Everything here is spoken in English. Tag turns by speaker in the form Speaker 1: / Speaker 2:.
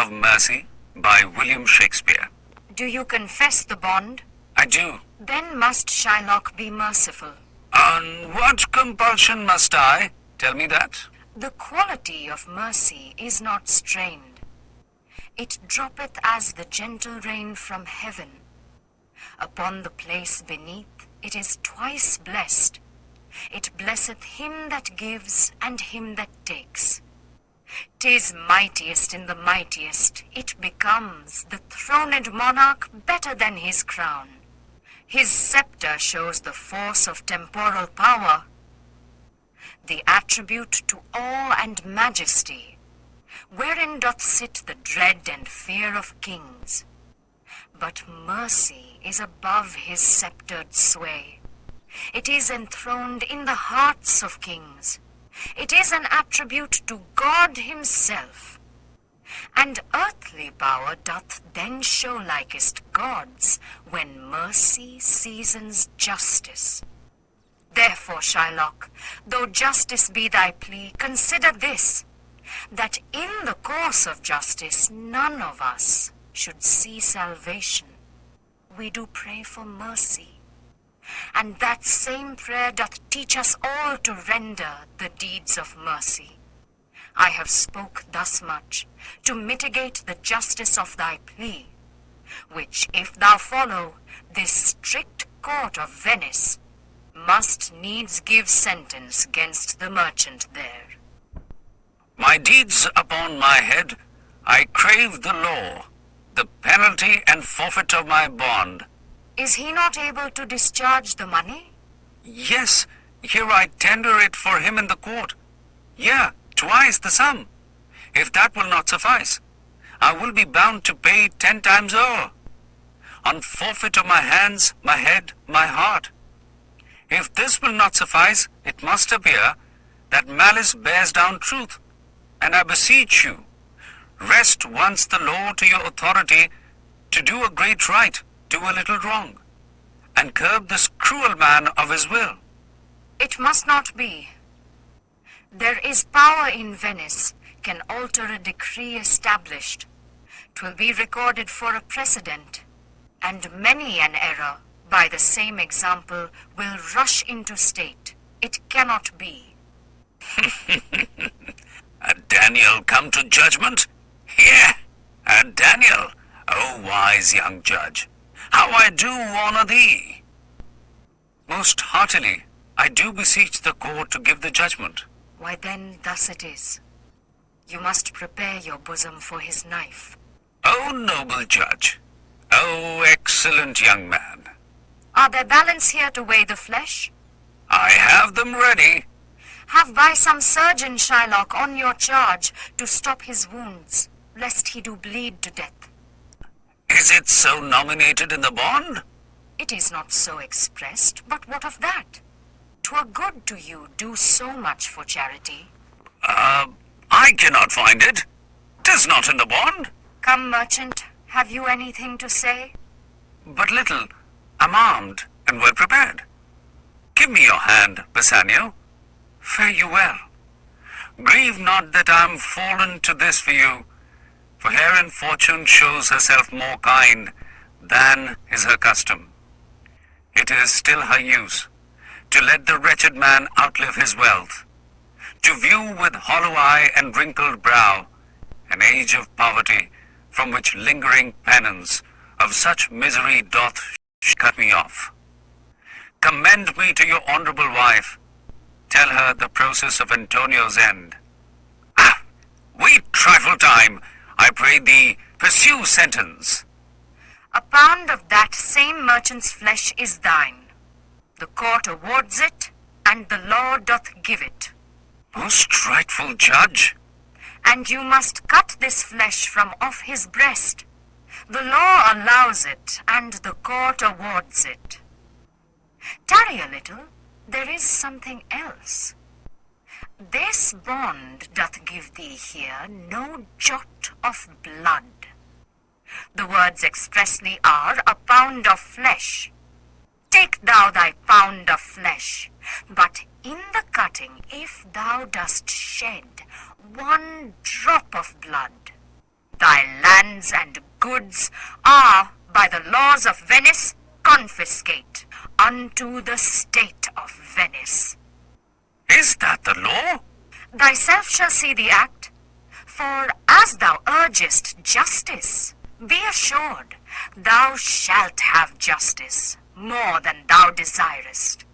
Speaker 1: of Mercy by William Shakespeare.
Speaker 2: Do you confess the bond?
Speaker 1: I do.
Speaker 2: Then must Shylock be merciful.
Speaker 1: On what compulsion must I? Tell me that.
Speaker 2: The quality of mercy is not strained. It droppeth as the gentle rain from heaven. Upon the place beneath it is twice blessed. It blesseth him that gives and him that takes. 'Tis mightiest in the mightiest. It becomes the throned monarch better than his crown. His scepter shows the force of temporal power, the attribute to awe and majesty, wherein doth sit the dread and fear of kings. But mercy is above his sceptered sway. It is enthroned in the hearts of kings. It is an attribute to God himself. And earthly power doth then show likest God's, when mercy seasons justice. Therefore, Shylock, though justice be thy plea, consider this, that in the course of justice none of us should see salvation. We do pray for mercy, and that same prayer doth teach us all to render the deeds of mercy. I have spoke thus much to mitigate the justice of thy plea, which if thou follow, this strict court of Venice must needs give sentence gainst the merchant there.
Speaker 1: My deeds upon my head, I crave the law, the penalty and forfeit of my bond.
Speaker 2: Is he not able to discharge the money?
Speaker 1: Yes, here I tender it for him in the court. Yea, twice the sum. If that will not suffice, I will be bound to pay 10 times o'er, on forfeit of my hands, my head, my heart. If this will not suffice, it must appear that malice bears down truth, and I beseech you, rest once the law to your authority to do a great right, do a little wrong, and curb this cruel man of his will.
Speaker 2: It must not be. There is power in Venice can alter a decree established. 'Twill be recorded for a precedent, and many an error by the same example will rush into state. It cannot be.
Speaker 1: A Daniel come to judgment? Yeah, a Daniel, O wise young judge, how I do honor thee. Most heartily I do beseech the court to give the judgment.
Speaker 2: Why then thus it is. You must prepare your bosom for his knife.
Speaker 1: O noble judge, O excellent young man,
Speaker 2: Are there balance here to weigh the flesh?
Speaker 1: I have them ready.
Speaker 2: Have by some surgeon, Shylock, on your charge, to stop his wounds, lest he do bleed to death.
Speaker 1: Is it so nominated in the bond?
Speaker 2: It is not so expressed, but what of that? 'Twere good to you do so much for charity.
Speaker 1: I cannot find it. 'Tis not in the bond.
Speaker 2: Come, merchant, have you anything to say?
Speaker 1: But little. I'm armed and well prepared. Give me your hand, Bassanio. Fare you well. Grieve not that I am fallen to this for you, for herein fortune shows herself more kind than is her custom. It is still her use to let the wretched man outlive his wealth, to view with hollow eye and wrinkled brow an age of poverty from which lingering penance of such misery doth cut me off. Commend me to your honorable wife. Tell her the process of Antonio's end. Ah, wait trifle time. I pray thee, pursue sentence.
Speaker 2: A pound of that same merchant's flesh is thine. The court awards it, and the law doth give it.
Speaker 1: Most rightful judge.
Speaker 2: And you must cut this flesh from off his breast. The law allows it, and the court awards it. Tarry a little, there is something else. This bond doth give thee here no jot of blood. The words expressly are a pound of flesh. Take thou thy pound of flesh, but in the cutting, if thou dost shed one drop of blood, thy goods are, by the laws of Venice, confiscate unto the state of Venice.
Speaker 1: Is that the law?
Speaker 2: Thyself shall see the act, for as thou urgest justice, be assured thou shalt have justice more than thou desirest.